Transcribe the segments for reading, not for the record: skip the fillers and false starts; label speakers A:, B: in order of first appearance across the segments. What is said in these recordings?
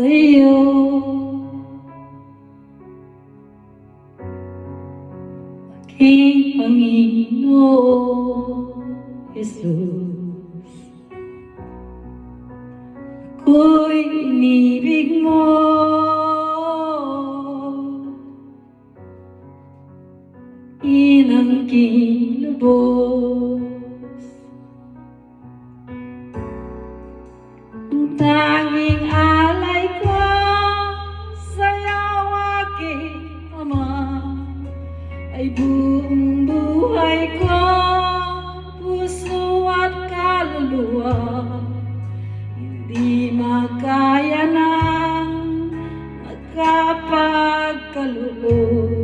A: sa'yo. Aking Panginoon Jesus, ako'y inibig mo. Inang kilubos, ang tanging alay ko sa'yo, aking Ama, ay buong buhay ko, puso at kaluluwa. Hindi makaya ng magkapagkaloob.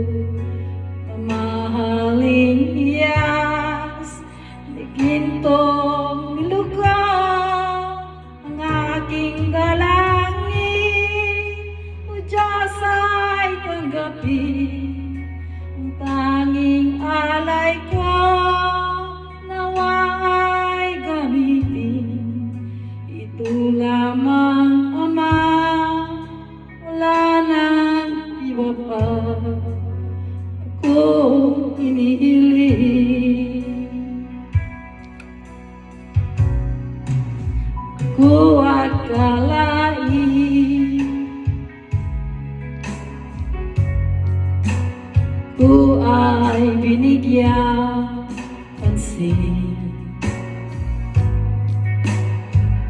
A: Mamahaling hiyas, ni gintong nilugaw, ang aking dalangin, o Diyos ay tanggapin. Ang tanging alay ko, nawa ay gamitin. Ito lamang, Ama, wala nang iba pa. Ako inihiling, ko akalain, ko ay binigyan pansin.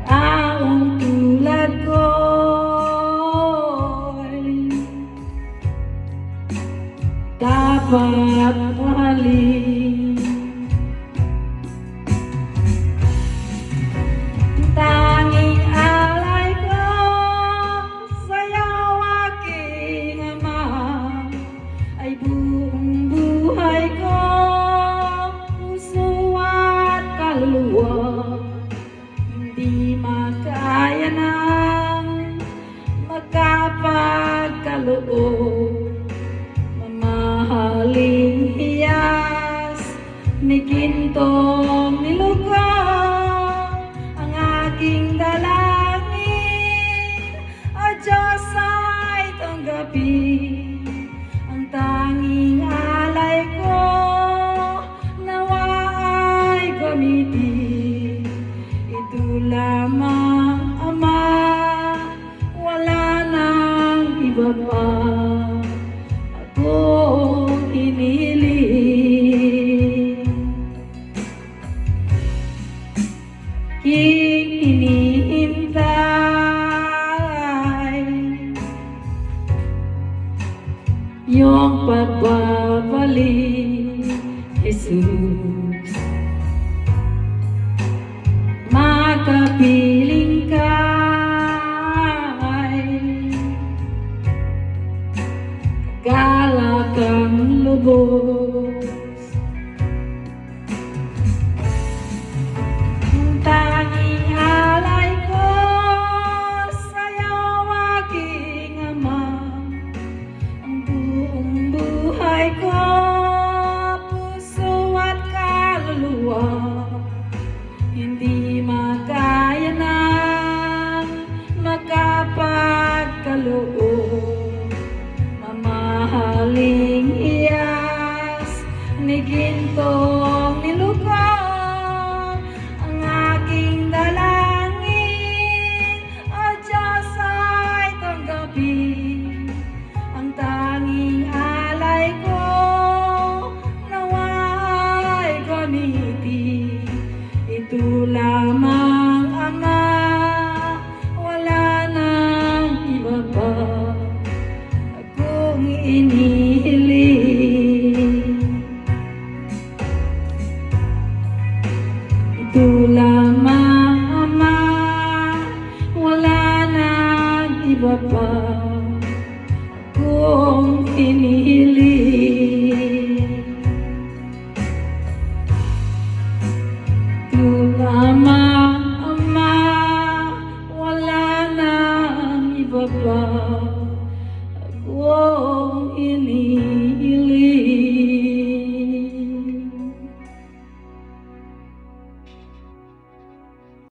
A: Taong tulad ko'y dapat mahalin. Tanging alay ko sa'yo, aking Ama, ay buong buhay ko, puso at kaluluwa. Hindi makaya ng magkapagkaloob. Mamahaling hiyas, ni gintong nilugaw, ang aking dalangin, o Diyos ay tanggapin. Ang tanging alay ko, nawa ay gamitin. Ito lamang, Ama, wala nang iba pa. Ako inihiling, hinihintay iyong pagbabalik, Jesus. Makapiling ka'y galak ang lubos. Ang tanging alay ko sa'yo, aking Ama, ang buong buhay ko, puso at kaluluwa. Hindi makaya ng magkapagkaloob. Mamahaling hiyas, ni gintong nilugaw, ang aking dalangin, o Diyos ay tanggapin. Ang tanging alay ko, nawa ay gamitin. Ito lamang, Ama, wala nang iba pa. Akong inihiling, ito lamang, Ama, wala nang iba pa. Akong inihiling, ito lamang, Ama, wala nang iba pa.